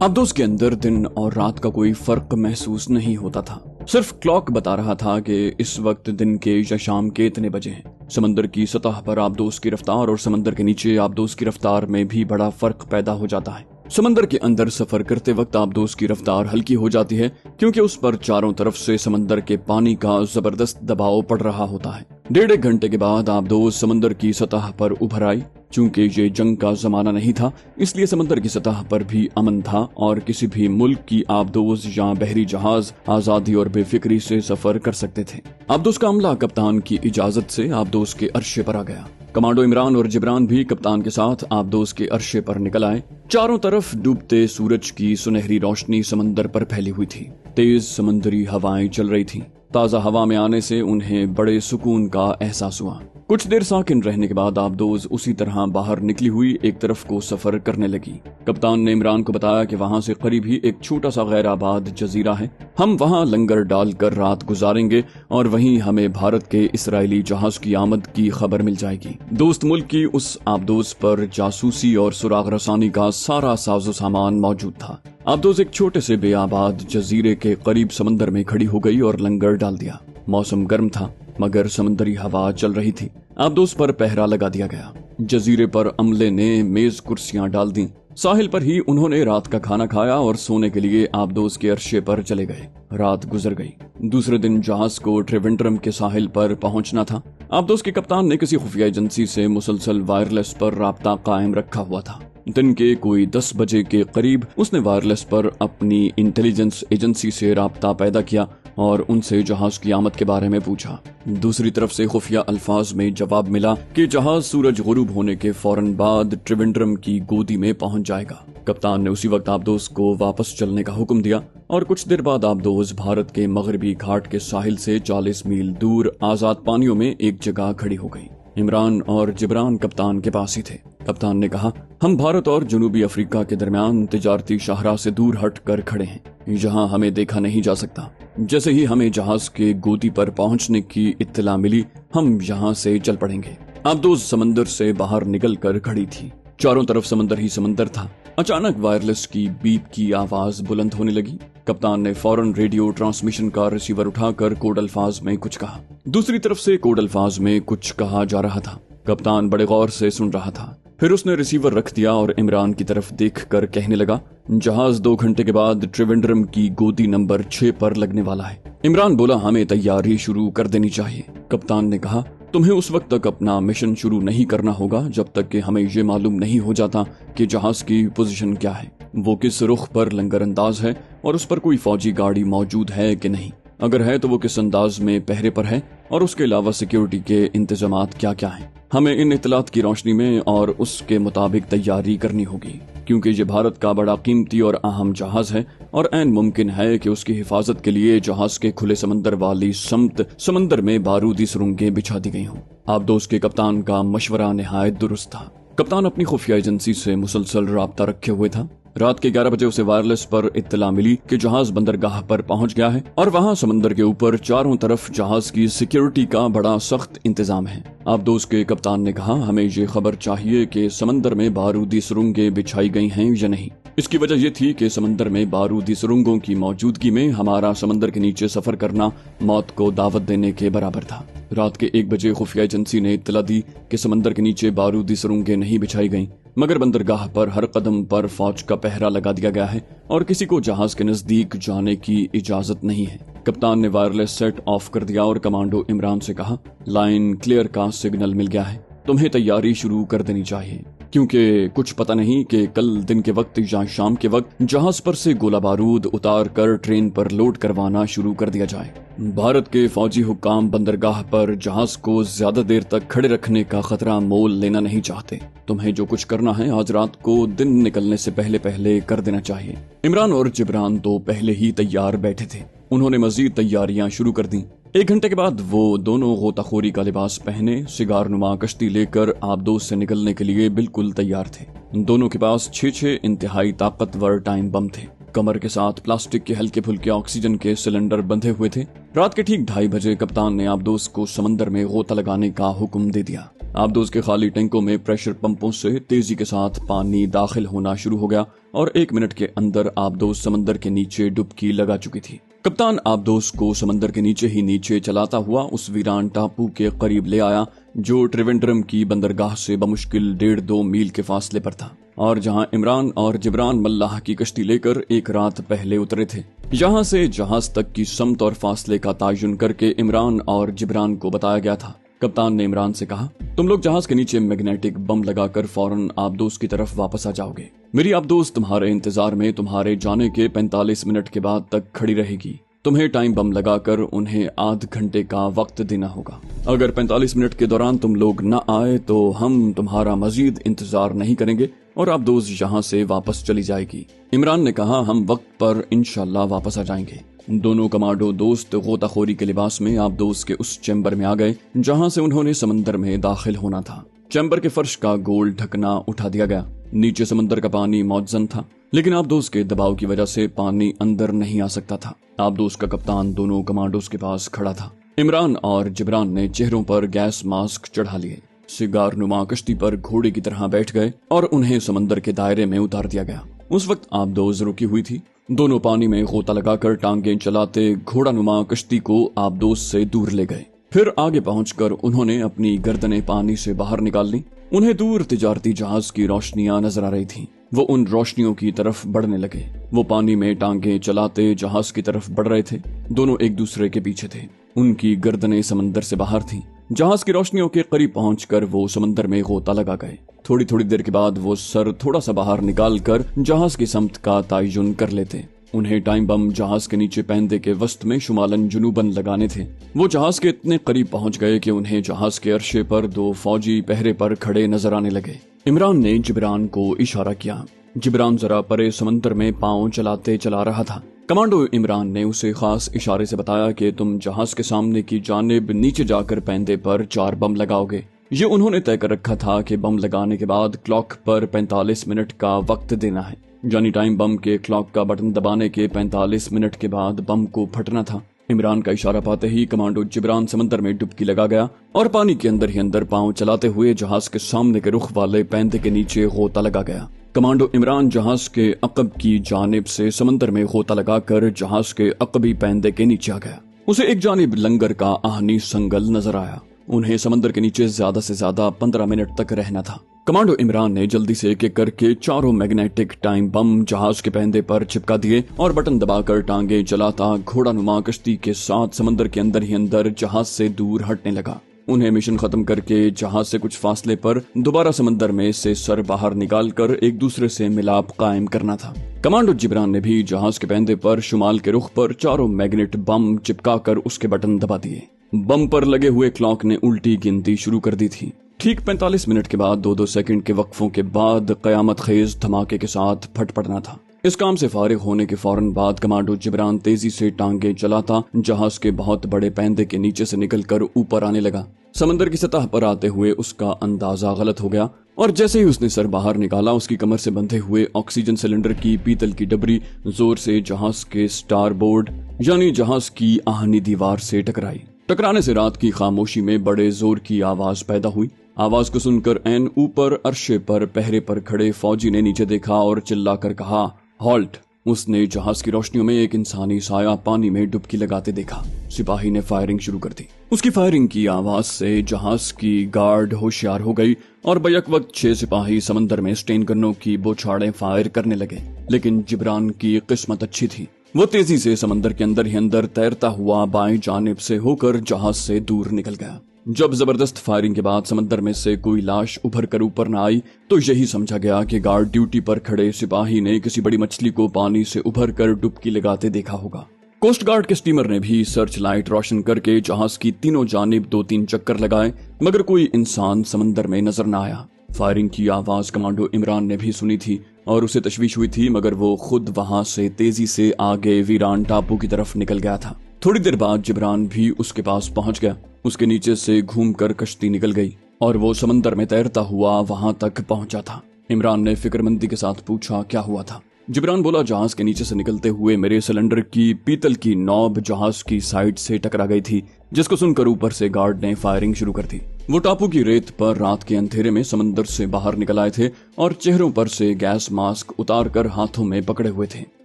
आबदोस के अंदर दिन और रात का कोई फर्क महसूस नहीं होता था। सिर्फ क्लॉक बता रहा था कि इस वक्त दिन के या शाम के इतने बजे हैं। समंदर की सतह पर आबदोस की रफ्तार और समंदर के नीचे आबदोस की रफ्तार में भी बड़ा फर्क पैदा हो जाता है। समंदर के अंदर सफर करते वक्त आबदोस की रफ्तार हल्की हो जाती है क्योंकि उस पर चारों तरफ से समंदर के पानी का जबरदस्त दबाव पड़ रहा होता है। 1.5 घंटे के बाद आबदोस समंदर की सतह पर उभर आई। चूंकि ये जंग का जमाना नहीं था, इसलिए समंदर की सतह पर भी अमन था और किसी भी मुल्क की आबदोस या बहरी जहाज आजादी और बेफिक्री से सफर कर सकते थे। आबदोस का अमला कप्तान की इजाजत से आबदोस के अर्शे पर आ गया। कमांडो इमरान और जिब्रान भी कप्तान के साथ आबदोस के अर्शे पर निकल आए। चारों तरफ डूबते सूरज की सुनहरी रोशनी समंदर पर फैली हुई थी। तेज समंदरी हवाएं चल रही थीं। ताजा हवा में आने से उन्हें बड़े सुकून का एहसास हुआ। कुछ देर साकिन रहने के बाद आबदोस उसी तरह बाहर निकली हुई एक तरफ को सफर करने लगी। कप्तान ने इमरान को बताया कि वहां से करीब ही एक छोटा सा गैर आबाद जजीरा है। हम वहां लंगर डालकर रात गुजारेंगे और वहीं हमें भारत के इसराइली जहाज की आमद की खबर मिल जाएगी। दोस्त मुल्क की उस आबदोस पर जासूसी और सुराग रसानी का सारा साजो सामान मौजूद था। आबदोस एक छोटे से बेआबाद जजीरे के करीब समंदर में खड़ी हो गई और लंगर डाल दिया। मौसम गर्म था मगर समंदरी हवा चल रही थी। आबदोस पर पहरा लगा दिया गया। जजीरे पर अमले ने मेज कुर्सियां डाल दी। साहिल पर ही उन्होंने रात का खाना खाया और सोने के लिए आबदोस के अर्शे पर चले गए। रात गुजर गई। दूसरे दिन जहाज को ट्रिवेंड्रम के साहिल पर पहुंचना था। आबदोस के कप्तान ने किसी खुफिया एजेंसी से मुसलसल वायरलेस पर राब्ता कायम रखा हुआ था। दिन के कोई 10 बजे के करीब उसने वायरलेस पर अपनी इंटेलिजेंस एजेंसी से राब्ता पैदा किया और उनसे जहाज की आमद के बारे में पूछा। दूसरी तरफ से खुफिया अल्फाज में जवाब मिला कि जहाज सूरज गुरूब होने के फौरन बाद ट्रिवेंड्रम की गोदी में पहुंच जाएगा। कप्तान ने उसी वक्त आबदोस को वापस चलने का हुक्म दिया और कुछ देर बाद आबदोस भारत के मगरबी घाट के साहिल से 40 मील दूर आजाद पानियों में एक जगह खड़ी हो गई। इमरान और जिब्रान कप्तान के पास ही थे। कप्तान ने कहा, हम भारत और जनूबी अफ्रीका के दरमियान तिजारती शाहराह से दूर हट कर खड़े हैं। यहाँ हमें देखा नहीं जा सकता। जैसे ही हमें जहाज के गोदी पर पहुंचने की इत्तला मिली, हम यहाँ से चल पड़ेंगे। आबदोस समंदर से बाहर निकल कर खड़ी थी। चारों तरफ समंदर ही समंदर था। अचानक वायरलेस की बीप की आवाज बुलंद होने लगी। कप्तान ने फौरन रेडियो ट्रांसमिशन का रिसीवर उठाकर कोड अल्फाज में कुछ कहा। दूसरी तरफ से कोड अल्फाज में कुछ कहा जा रहा था। कप्तान बड़े गौर से सुन रहा था। फिर उसने रिसीवर रख दिया और इमरान की तरफ देखकर कहने लगा, जहाज 2 घंटे के बाद ट्रिवेंड्रम की गोदी नंबर 6 पर लगने वाला है। इमरान बोला, हमें तैयारी शुरू कर देनी चाहिए। कप्तान ने कहा, तुम्हें उस वक्त तक अपना मिशन शुरू नहीं करना होगा जब तक कि हमें ये मालूम नहीं हो जाता कि जहाज की पोजीशन क्या है, वो किस रुख पर लंगर अंदाज है और उस पर कोई फौजी गाड़ी मौजूद है कि नहीं। अगर है तो वो किस अंदाज में पहरे पर है और उसके अलावा सिक्योरिटी के इंतजामात क्या क्या हैं। हमें इन इत्तलात की रोशनी में और उसके मुताबिक तैयारी करनी होगी क्योंकि ये भारत का बड़ा कीमती और अहम जहाज है और ऐन मुमकिन है कि उसकी हिफाजत के लिए जहाज के खुले समंदर वाली समंदर में बारूदी सुरंगें बिछा दी गई हों। आबदोस के कप्तान का मशवरा निहायत दुरुस्त था। कप्तान अपनी खुफिया एजेंसी से मुसलसल राब्ता रखे हुए था। रात के 11 बजे उसे वायरलेस पर इत्तला मिली कि जहाज बंदरगाह पर पहुंच गया है और वहां समंदर के ऊपर चारों तरफ जहाज की सिक्योरिटी का बड़ा सख्त इंतजाम है। आबदोस के कप्तान ने कहा, हमें ये खबर चाहिए कि समंदर में बारूदी सुरंगें बिछाई गई हैं या नहीं। इसकी वजह यह थी कि समंदर में बारूदी सुरंगों की मौजूदगी में हमारा समंदर के नीचे सफर करना मौत को दावत देने के बराबर था। रात के 1 बजे खुफिया एजेंसी ने इत्तला दी कि समंदर के नीचे बारूदी सुरंगें नहीं बिछाई गईं, मगर बंदरगाह पर हर कदम पर फौज का पहरा लगा दिया गया है और किसी को जहाज के नजदीक जाने की इजाजत नहीं है। कप्तान ने वायरलेस सेट ऑफ कर दिया और कमांडो इमरान से कहा, लाइन क्लियर का सिग्नल मिल गया है, तुम्हें तैयारी शुरू कर देनी चाहिए क्योंकि कुछ पता नहीं कि कल दिन के वक्त या शाम के वक्त जहाज पर से गोला बारूद उतार कर ट्रेन पर लोड करवाना शुरू कर दिया जाए। भारत के फौजी हुक्काम बंदरगाह पर जहाज को ज्यादा देर तक खड़े रखने का खतरा मोल लेना नहीं चाहते। तुम्हें जो कुछ करना है आज रात को दिन निकलने से पहले पहले कर देना चाहिए। इमरान और जिब्रान तो पहले ही तैयार बैठे थे। उन्होंने मजीद तैयारियां शुरू कर दी। 1 घंटे के बाद वो दोनों गोताखोरी का लिबास पहने सिगार नुमा कश्ती लेकर आबदोस से निकलने के लिए बिल्कुल तैयार थे। दोनों के पास 6 इंतहाई ताकतवर टाइम बम थे। कमर के साथ प्लास्टिक के हल्के फुल्के ऑक्सीजन के सिलेंडर बंधे हुए थे। रात के ठीक 2:30 बजे कप्तान ने आबदोस को समंदर में गोता लगाने का हुक्म दे दिया। आबदोस के खाली टैंकों में प्रेशर पंपों से तेजी के साथ पानी दाखिल होना शुरू हो गया और 1 मिनट के अंदर आबदोस समंदर के नीचे डुबकी लगा चुकी थी। कप्तान आबदोस को समंदर के नीचे ही नीचे चलाता हुआ उस वीरान टापू के करीब ले आया जो त्रिवेंद्रम की बंदरगाह से बमुश्किल 1.5-2 मील के फासले पर था, और जहां इमरान और जिब्रान मल्लाह की कश्ती लेकर एक रात पहले उतरे थे। यहाँ से जहाज तक की समत और फासले का तायुन करके इमरान और जिब्रान को बताया गया था। कप्तान ने इमरान से कहा, तुम लोग जहाज के नीचे मैग्नेटिक बम लगाकर फौरन आबदोस की तरफ वापस आ जाओगे। मेरी आबदोस तुम्हारे इंतजार में तुम्हारे जाने के 45 मिनट के बाद तक खड़ी रहेगी। तुम्हें टाइम बम लगाकर उन्हें आध घंटे का वक्त देना होगा। अगर 45 मिनट के दौरान तुम लोग न आए तो हम तुम्हारा मजीद इंतजार नहीं करेंगे और आबदोस यहाँ से वापस चली जाएगी। इमरान ने कहा, हम वक्त पर इंशाल्लाह वापस आ जाएंगे। दोनों कमांडो दोस्त गोताखोरी के लिबास में आबदोस के उस चैम्बर में आ गए जहां से उन्होंने समंदर में दाखिल होना था। चैम्बर के फर्श का गोल ढकना उठा दिया गया। नीचे समंदर का पानी मौजन था, लेकिन आबदोस के दबाव की वजह से पानी अंदर नहीं आ सकता था। आबदोस का कप्तान दोनों कमांडोस के पास खड़ा था। इमरान और जिब्रान ने चेहरों पर गैस मास्क चढ़ा लिए, सिगार नुमा कश्ती पर घोड़े की तरह बैठ गए और उन्हें समंदर के दायरे में उतार दिया गया। उस वक्त आबदोस रुकी हुई थी। दोनों पानी में गोता लगाकर टांगे चलाते घोड़ा नुमा कश्ती को आबदोस से दूर ले गए। फिर आगे पहुंचकर उन्होंने अपनी गर्दनें पानी से बाहर निकाल ली। उन्हें दूर तिजारती जहाज की रोशनियां नजर आ रही थीं। वो उन रोशनियों की तरफ बढ़ने लगे। वो पानी में टांगे चलाते जहाज की तरफ बढ़ रहे थे। दोनों एक दूसरे के पीछे थे। उनकी गर्दनें समंदर से बाहर थीं। जहाज की रोशनियों के करीब पहुंचकर वो समंदर में गोता लगा गए। थोड़ी थोड़ी देर के बाद वो सर थोड़ा सा बाहर निकाल कर जहाज की समत का तायुन कर लेते। उन्हें टाइम बम जहाज के नीचे पैंदे के वस्त में शुमालन जुनूबन लगाने थे। वो जहाज के इतने करीब पहुंच गए कि उन्हें जहाज के अरशे पर 2 फौजी पहरे पर खड़े नजर आने लगे। इमरान ने जिब्रान को इशारा किया। जिब्रान जरा परे समंदर में पांव चलाते चला रहा था। कमांडो इमरान ने उसे खास इशारे से बताया कि तुम जहाज के सामने की जानिब नीचे जाकर पैंदे पर 4 बम लगाओगे। ये उन्होंने तय कर रखा था कि बम लगाने के बाद क्लॉक पर 45 मिनट का वक्त देना है, यानी टाइम बम के क्लॉक का बटन दबाने के 45 मिनट के बाद बम को फटना था। इमरान का इशारा पाते ही कमांडो जिब्रान समंदर में डुबकी लगा गया और पानी के अंदर ही अंदर पांव चलाते हुए जहाज के सामने के रुख वाले पैंदे के नीचे गोता लगा गया। कमांडो इमरान जहाज के अकब की जानिब से समंदर में गोता लगाकर जहाज के अकबी पैंदे के नीचे आ गया। उसे एक जानिब लंगर का आहनी संगल नजर आया। उन्हें समंदर के नीचे ज्यादा से ज्यादा 15 मिनट तक रहना था। कमांडो इमरान ने जल्दी से एक एक करके 4 मैग्नेटिक टाइम बम जहाज के पैंदे पर चिपका दिए और बटन दबाकर टांगे चलाता घोड़ा नुमा कश्ती के साथ समंदर के अंदर ही अंदर जहाज से दूर हटने लगा। उन्हें मिशन खत्म करके जहाज से कुछ फासले पर दोबारा समंदर में से सर बाहर निकालकर एक दूसरे से मिलाप कायम करना था। कमांडो जिब्रान ने भी जहाज के पैंदे पर शुमाल के रुख पर 4 मैग्नेट बम चिपकाकर उसके बटन दबा दिए। बम पर लगे हुए क्लॉक ने उल्टी गिनती शुरू कर दी थी। ठीक 45 मिनट के बाद 2-2 सेकंड के वक्फों के बाद कयामत खेज धमाके के साथ फट पड़ना था। इस काम से फारिग होने के फौरन बाद कमांडो जिब्रान तेजी से टांगे चलाता जहाज के बहुत बड़े पैंदे के नीचे से निकलकर ऊपर आने लगा। समंदर की सतह पर आते हुए उसका अंदाजा गलत हो गया और जैसे ही उसने सर बाहर निकाला उसकी कमर से बंधे हुए ऑक्सीजन सिलेंडर की पीतल की डबरी जोर से जहाज के स्टार बोर्ड यानी जहाज की आहनी दीवार से टकराई। टकराने से रात की खामोशी में बड़े जोर की आवाज पैदा हुई। आवाज को सुनकर एन ऊपर अरशे पर पहरे पर खड़े फौजी ने नीचे देखा और चिल्लाकर कहा, हॉल्ट। उसने जहाज की रोशनियों में एक इंसानी साया पानी में डुबकी लगाते देखा। सिपाही ने फायरिंग शुरू कर दी। उसकी फायरिंग की आवाज से जहाज की गार्ड होशियार हो गई और बैक वक्त 6 सिपाही समंदर में स्टेन गन्नों की बौछारें फायर करने लगे। लेकिन जिब्रान की किस्मत अच्छी थी। वो तेजी से समंदर के अंदर ही अंदर तैरता हुआ बाएं जानिब से होकर जहाज से दूर निकल गया। जब जबरदस्त फायरिंग के बाद समंदर में से कोई लाश उभर कर ऊपर न आई तो यही समझा गया कि गार्ड ड्यूटी पर खड़े सिपाही ने किसी बड़ी मछली को पानी से उभर कर डुबकी लगाते देखा होगा। कोस्ट गार्ड के स्टीमर ने भी सर्च लाइट रोशन करके जहाज की तीनों जानिब 2-3 चक्कर लगाए, मगर कोई इंसान समंदर में नजर न आया। फायरिंग की आवाज कमांडो इमरान ने भी सुनी थी और उसे तशवीश हुई थी, मगर वो खुद वहां से तेजी से आगे वीरान टापू की तरफ निकल गया था। थोड़ी देर बाद जिब्रान भी उसके पास पहुंच गया। उसके नीचे से घूमकर कश्ती निकल गई और वो समंदर में तैरता हुआ वहां तक पहुंचा था। इमरान ने फिक्रमंदी के साथ पूछा, क्या हुआ था? जिब्रान बोला, जहाज के नीचे से निकलते हुए मेरे सिलेंडर की पीतल की नॉब जहाज की साइड से टकरा गई थी, जिसको सुनकर ऊपर से गार्ड ने फायरिंग शुरू कर दी। वो टापू की रेत पर रात के अंधेरे में समंदर से बाहर निकल आए थे और चेहरों पर से गैस मास्क उतारकर हाथों में पकड़े हुए थे।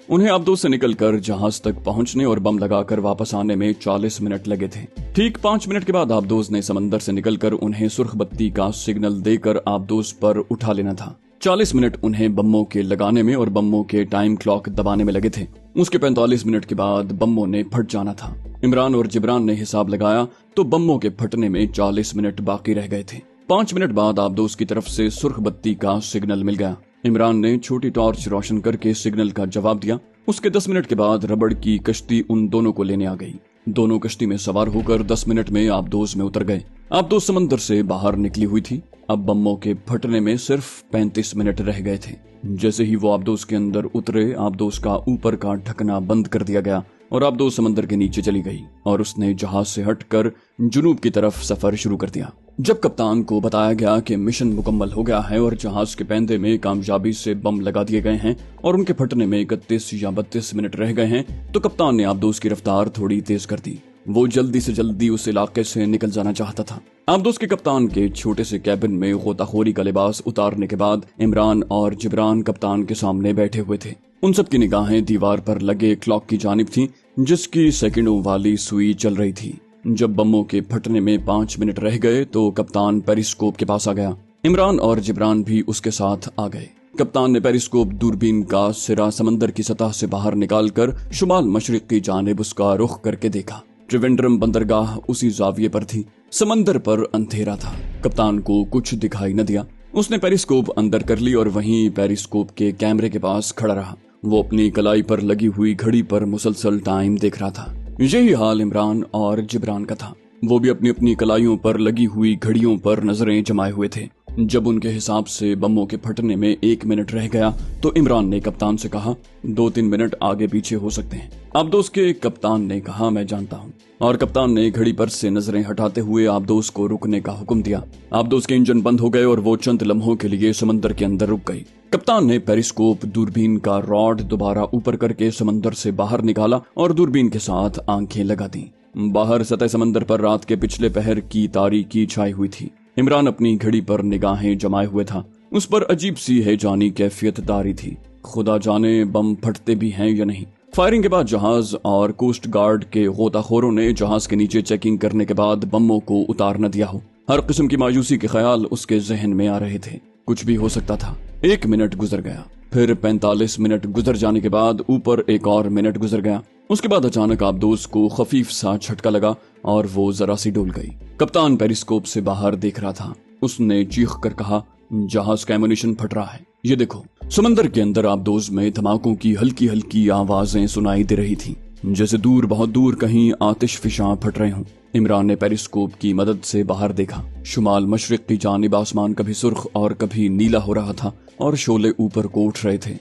उन्हें आबदोज से निकलकर जहाज तक पहुंचने और बम लगाकर वापस आने में 40 मिनट लगे थे। ठीक 5 मिनट के बाद आबदोज ने समंदर से निकलकर उन्हें सुर्ख बत्ती का सिग्नल देकर आबदोज पर उठा लेना था। 40 मिनट उन्हें बम्बों के लगाने में और बम्बों के टाइम क्लॉक दबाने में लगे थे। उसके 45 मिनट के बाद बम्बों ने फट जाना था। इमरान और जिब्रान ने हिसाब लगाया तो बम्बों के फटने में 40 मिनट बाकी रह गए थे। 5 मिनट बाद आबदोज की तरफ से सुर्ख बत्ती का सिग्नल मिल गया। इमरान ने छोटी टॉर्च रोशन करके सिग्नल का जवाब दिया। उसके 10 मिनट के बाद रबड़ की कश्ती उन दोनों को लेने आ गई। दोनों कश्ती में सवार होकर 10 मिनट में आबदोज में उतर गए। आबदोज समंदर से बाहर निकली हुई थी। अब बम्बों के फटने में सिर्फ 35 मिनट रह गए थे। जैसे ही वो आबदोज के अंदर उतरे, आबदोज का ऊपर का ढकना बंद कर दिया गया और आबदोज समंदर के नीचे चली गई और उसने जहाज से हटकर जुनूब की तरफ सफर शुरू कर दिया। जब कप्तान को बताया गया कि मिशन मुकम्मल हो गया है और जहाज के पैंदे में कामयाबी से बम लगा दिए गए हैं और उनके फटने में 31 या 32 मिनट रह गए हैं, तो कप्तान ने आबदोज की रफ्तार थोड़ी तेज कर दी। वो जल्दी से जल्दी उस इलाके से निकल जाना चाहता था। आबदोज के कप्तान के छोटे से कैबिन में गोताखोरी का लिबास उतारने के बाद इमरान और जिब्रान कप्तान के सामने बैठे हुए थे। उन सब की निगाहें दीवार पर लगे क्लॉक की जानिब थी, जिसकी सेकंडों वाली सुई चल रही थी। जब बमों के फटने में 5 मिनट रह गए तो कप्तान पेरिस्कोप के पास आ गया। इमरान और जिब्रान भी उसके साथ आ गए। कप्तान ने पेरिस्कोप दूरबीन का सिरा समंदर की सतह से बाहर निकालकर शुमाल मशरिक की जानिब उसका रुख करके देखा। त्रिवेंद्रम बंदरगाह उसी जाविये पर थी। समंदर पर अंधेरा था। कप्तान को कुछ दिखाई न दिया। उसने पेरिस्कोप अंदर कर ली और वहीं पेरिस्कोप के कैमरे के पास खड़ा रहा। वो अपनी कलाई पर लगी हुई घड़ी पर मुसलसल टाइम देख रहा था। यही हाल इमरान और जिब्रान का था। वो भी अपनी अपनी कलाइयों पर लगी हुई घड़ियों पर नजरें जमाए हुए थे। जब उनके हिसाब से बमों के फटने में 1 मिनट रह गया तो इमरान ने कप्तान से कहा, 2-3 मिनट आगे पीछे हो सकते हैं। आबदोज के कप्तान ने कहा, मैं जानता हूँ। और कप्तान ने घड़ी पर से नजरें हटाते हुए आबदोज को रुकने का हुक्म दिया। आबदोज के इंजन बंद हो गए और वो चंद लम्हों के लिए समंदर के अंदर रुक गई। कप्तान ने पेरिस्कोप दूरबीन का रॉड दोबारा ऊपर करके समंदर से बाहर निकाला और दूरबीन के साथ आंखें लगा दी। बाहर सतह समंदर पर रात के पिछले पहर की तारीकी छाई हुई थी। इमरान अपनी घड़ी पर निगाहें जमाए हुए था। उस पर अजीब सी हैजानी कैफियत तारी थी। खुदा जाने बम फटते भी हैं या नहीं। फायरिंग के बाद जहाज और कोस्ट गार्ड के गोताखोरों ने जहाज के नीचे चेकिंग करने के बाद बमों को उतार न दिया हो। हर किस्म की मायूसी के ख्याल उसके जहन में आ रहे थे। कुछ भी हो सकता था। 1 मिनट गुजर गया, फिर 45 मिनट गुजर जाने के बाद ऊपर एक और मिनट गुजर गया। उसके बाद अचानक आबदोज को खफीफ सा झटका लगा और वो जरा सी डोल गई। कप्तान पेरिस्कोप से बाहर देख रहा था। उसने चीख कर कहा, जहाज का एमुनिशन फट रहा है, ये देखो। समंदर के अंदर आबदोज में धमाकों की हल्की हल्की आवाजें सुनाई दे रही थी, जैसे दूर बहुत दूर कहीं आतिश फिशां फट रहे हों। इमरान ने पेरिस्कोप की मदद से बाहर देखा। शुमाल मशरिक की जानिब आसमान कभी सुर्ख और कभी नीला हो रहा था और शोले ऊपर को उठ रहे थे।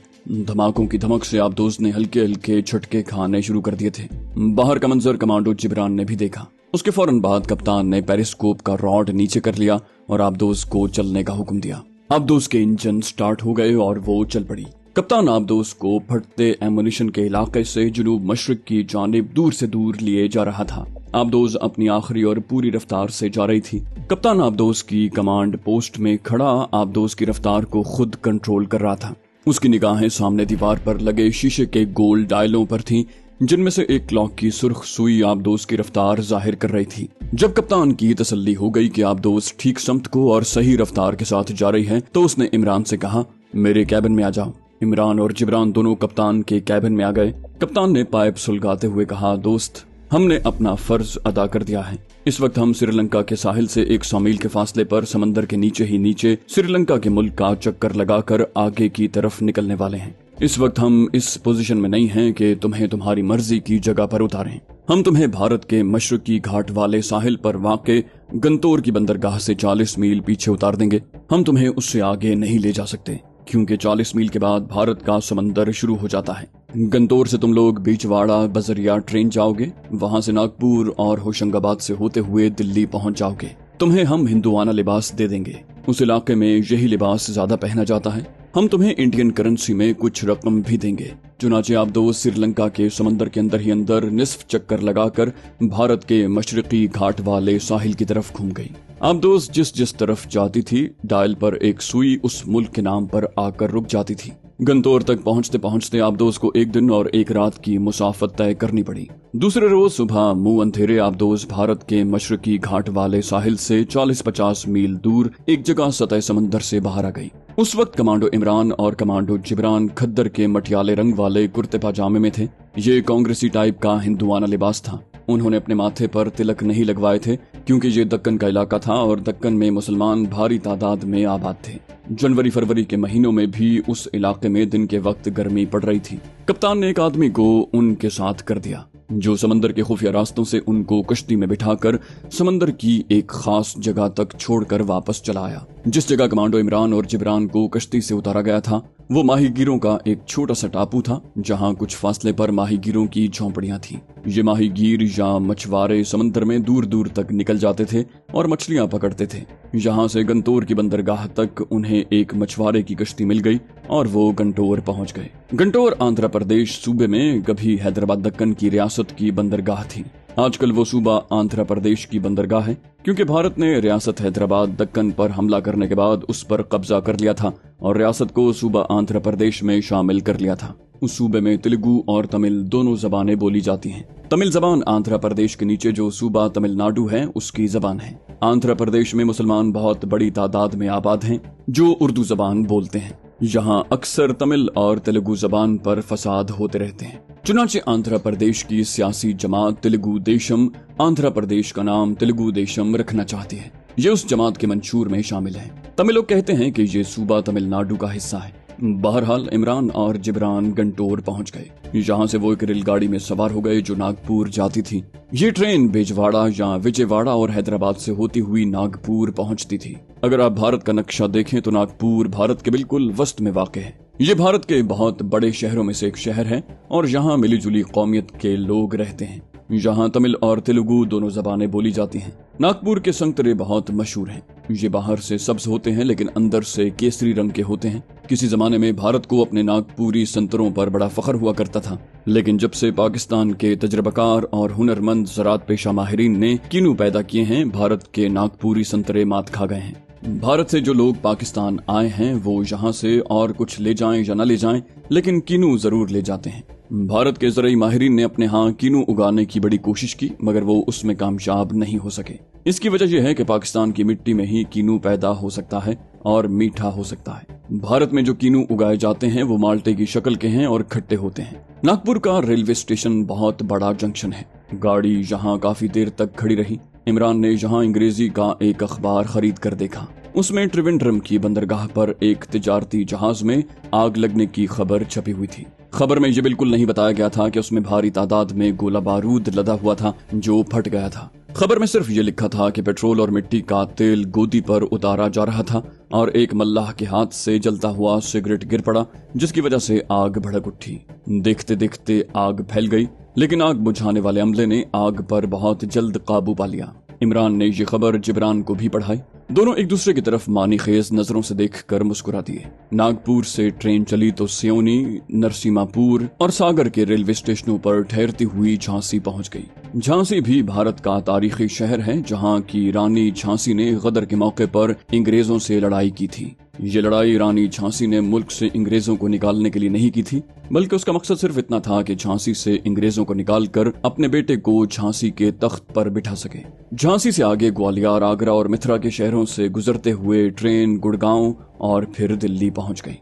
धमाकों की धमक से आबदोज ने हल्के हल्के झटके खाने शुरू कर दिए थे। बाहर का मंजर कमांडो जिब्रान ने भी देखा। उसके फौरन बाद कप्तान ने पेरिस्कोप का रॉड नीचे कर लिया और आबदोज को चलने का हुक्म दिया। आबदोज के इंजन स्टार्ट हो गए और वो चल पड़ी। कप्तान आबदोज को फटते एमुनिशन के इलाके से जुनूब मशरिक की जानिब दूर से दूर लिए जा रहा था। आबदोज अपनी आखिरी और पूरी रफ्तार से जा रही थी। कप्तान आबदोज की कमांड पोस्ट में खड़ा आबदोज की रफ्तार को खुद कंट्रोल कर रहा था। उसकी निगाहें सामने दीवार पर लगे शीशे के गोल डायलों पर थीं, जिनमें से एक क्लॉक की सुर्ख सुई आबदोज की रफ्तार जाहिर कर रही थी। जब कप्तान की तसल्ली हो गई कि आबदोज ठीक समत को और सही रफ्तार के साथ जा रही है, तो उसने इमरान से कहा, मेरे कैबिन में आ जाओ। इमरान और जिब्रान दोनों कप्तान के कैबिन में आ गए। कप्तान ने पाइप सुलगाते हुए कहा, दोस्त, हमने अपना फर्ज अदा कर दिया है। इस वक्त हम श्रीलंका के साहिल से 100 मील के फासले पर समंदर के नीचे ही नीचे श्रीलंका के मुल्क का चक्कर लगाकर आगे की तरफ निकलने वाले हैं। इस वक्त हम इस पोजीशन में नहीं हैं कि तुम्हें तुम्हारी मर्जी की जगह पर उतारें। हम तुम्हें भारत के मशरकी घाट वाले साहिल पर वाक़े गंतौर की बंदरगाह से 40 मील पीछे उतार देंगे। हम तुम्हें उससे आगे नहीं ले जा सकते, क्योंकि 40 मील के बाद भारत का समंदर शुरू हो जाता है। गंतौर से तुम लोग बीचवाड़ा बजरिया ट्रेन जाओगे, वहां से नागपुर और होशंगाबाद से होते हुए दिल्ली पहुंच जाओगे। तुम्हें हम हिंदुआना लिबास दे देंगे। उस इलाके में यही लिबास ज्यादा पहना जाता है। हम तुम्हें इंडियन करेंसी में कुछ रकम भी देंगे। चुनाचे आबदोज श्रीलंका के समंदर के अंदर ही अंदर निस्फ चक्कर लगाकर भारत के मशरकी घाट वाले साहिल की तरफ घूम गई। आबदोस जिस जिस तरफ जाती थी, डायल पर एक सुई उस मुल्क के नाम पर आकर रुक जाती थी। गंतौर तक पहुंचते पहुंचते आबदोस को एक दिन और एक रात की मुसाफत तय करनी पड़ी। दूसरे रोज सुबह मुंह अंधेरे आबदोस भारत के मशरकी घाट वाले साहिल से 40-50 मील दूर एक जगह सतह समंदर से बाहर आ गई। उस वक्त कमांडो इमरान और कमांडो जिब्रान खद्दर के मटियाले रंग वाले कुर्ते पाजामे में थे। ये कांग्रेसी टाइप का हिंदुआना लिबास था। उन्होंने अपने माथे पर तिलक नहीं लगवाए थे क्योंकि ये दक्कन का इलाका था और दक्कन में मुसलमान भारी तादाद में आबाद थे। जनवरी फरवरी के महीनों में भी उस इलाके में दिन के वक्त गर्मी पड़ रही थी। कप्तान ने एक आदमी को उनके साथ कर दिया जो समंदर के खुफिया रास्तों से उनको कश्ती में बिठाकर समंदर की एक खास जगह तक छोड़कर वापस चला आया। जिस जगह कमांडो इमरान और जिब्रान को कश्ती से उतारा गया था वो माहीगीरों का एक छोटा सा टापू था जहां कुछ फासले पर माहीगीरों की झोंपड़ियां थी। ये माहीगीर या मछुआरे समंदर में दूर दूर तक निकल जाते थे और मछलियां पकड़ते थे। यहाँ से गंतौर की बंदरगाह तक उन्हें एक मछुआरे की कश्ती मिल गई और वो गंटौर पहुंच गए। गंटौर आंध्र प्रदेश सूबे में कभी हैदराबाद दक्कन की रियासत की बंदरगाह थी। आजकल वो सूबा आंध्र प्रदेश की बंदरगाह है क्योंकि भारत ने रियासत हैदराबाद दक्कन पर हमला करने के बाद उस पर कब्जा कर लिया था और रियासत को सूबा आंध्र प्रदेश में शामिल कर लिया था। उस सूबे में तेलुगु और तमिल दोनों जबानें बोली जाती हैं। तमिल जबान आंध्र प्रदेश के नीचे जो सूबा तमिलनाडु है उसकी जबान है। आंध्र प्रदेश में मुसलमान बहुत बड़ी तादाद में आबाद हैं जो उर्दू जबान बोलते हैं। यहाँ अक्सर तमिल और तेलुगु जबान पर फसाद होते रहते हैं। चुनाचे आंध्र प्रदेश की सियासी जमात तेलुगु देशम आंध्र प्रदेश का नाम तेलुगु देशम रखना चाहती है। ये उस जमात के मंशूर में शामिल है। तमिल लोग कहते हैं कि ये सूबा तमिलनाडु का हिस्सा है। बहरहाल इमरान और जिब्रान गंटौर पहुंच गए। यहाँ से वो एक रेलगाड़ी में सवार हो गए जो नागपुर जाती थी। ये ट्रेन बेजवाड़ा या विजयवाड़ा और हैदराबाद से होती हुई नागपुर पहुंचती थी। अगर आप भारत का नक्शा देखें तो नागपुर भारत के बिल्कुल वस्त में वाक़ है। ये भारत के बहुत बड़े शहरों में से एक शहर है और यहाँ मिली जुली कौमियत के लोग रहते हैं। यहाँ तमिल और तेलुगु दोनों जबानें बोली जाती हैं। नागपुर के संतरे बहुत मशहूर हैं। ये बाहर से सब्ज होते हैं लेकिन अंदर से केसरी रंग के होते हैं। किसी जमाने में भारत को अपने नागपुरी संतरों पर बड़ा फख्र हुआ करता था, लेकिन जब से पाकिस्तान के तजर्बाकार और हुनरमंद ज़राअत पेशा माहिरीन ने कीनू पैदा किए हैं, भारत के नागपुरी संतरे मात खा गए हैं। भारत से जो लोग पाकिस्तान आए हैं वो यहाँ से और कुछ ले जाएं या न ले जाएं, लेकिन कीनू जरूर ले जाते हैं। भारत के ज़राई माहिरीन ने अपने यहाँ कीनू उगाने की बड़ी कोशिश की मगर वो उसमें कामयाब नहीं हो सके। इसकी वजह यह है कि पाकिस्तान की मिट्टी में ही कीनू पैदा हो सकता है और मीठा हो सकता है। भारत में जो कीनू उगाए जाते हैं वो माल्टे की शक्ल के हैं और खट्टे होते हैं। नागपुर का रेलवे स्टेशन बहुत बड़ा जंक्शन है। गाड़ी यहाँ काफी देर तक खड़ी रही। इमरान ने यहाँ अंग्रेजी का एक अखबार खरीद कर देखा। उसमें त्रिवेंद्रम की बंदरगाह पर एक तिजारती जहाज में आग लगने की खबर छपी हुई थी। खबर में ये बिल्कुल नहीं बताया गया था कि उसमें भारी तादाद में गोला बारूद लदा हुआ था जो फट गया था। खबर में सिर्फ ये लिखा था कि पेट्रोल और मिट्टी का तेल गोदी पर उतारा जा रहा था और एक मल्लाह के हाथ से जलता हुआ सिगरेट गिर पड़ा जिसकी वजह से आग भड़क उठी। देखते देखते आग फैल गई, लेकिन आग बुझाने वाले अमले ने आग पर बहुत जल्द काबू पा लिया। इमरान ने ये खबर जिब्रान को भी पढ़ाई। दोनों एक दूसरे की तरफ मानी खेज नजरों से देखकर मुस्कुरा दिए। नागपुर से ट्रेन चली तो सियोनी, नरसिम्हापुर और सागर के रेलवे स्टेशनों पर ठहरती हुई झांसी पहुंच गई। झांसी भी भारत का तारीखी शहर है जहां की रानी झांसी ने गदर के मौके पर अंग्रेजों से लड़ाई की थी। ये लड़ाई रानी झांसी ने मुल्क से अंग्रेजों को निकालने के लिए नहीं की थी, बल्कि उसका मकसद सिर्फ इतना था कि झांसी से अंग्रेजों को निकालकर अपने बेटे को झांसी के तख्त पर बिठा सके। झांसी से आगे ग्वालियर, आगरा और मिथिला के शहरों से गुजरते हुए ट्रेन गुड़गांव और फिर दिल्ली पहुंच गई।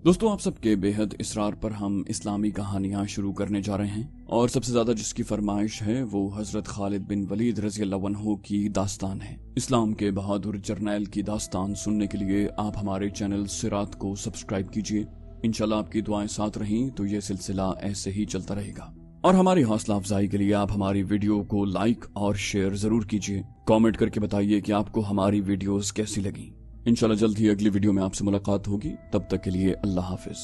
दोस्तों, आप सबके बेहद इसरार पर हम इस्लामी कहानियां शुरू करने जा रहे हैं और सबसे ज्यादा जिसकी फरमाइश है वो हजरत खालिद बिन वलीद रज़ी अल्लाह अन्हु की दास्तान है। इस्लाम के बहादुर जर्नैल की दास्तान सुनने के लिए आप हमारे चैनल सिरात को सब्सक्राइब कीजिए। इंशाल्लाह आपकी दुआएं साथ रहीं तो ये सिलसिला ऐसे ही चलता रहेगा। और हमारी हौसला अफजाई के लिए आप हमारी वीडियो को लाइक और शेयर जरूर कीजिए। कमेंट करके बताइए कि आपको हमारी वीडियोस कैसी लगी। इंशाल्लाह जल्द ही अगली वीडियो में आपसे मुलाकात होगी। तब तक के लिए अल्लाह हाफिज।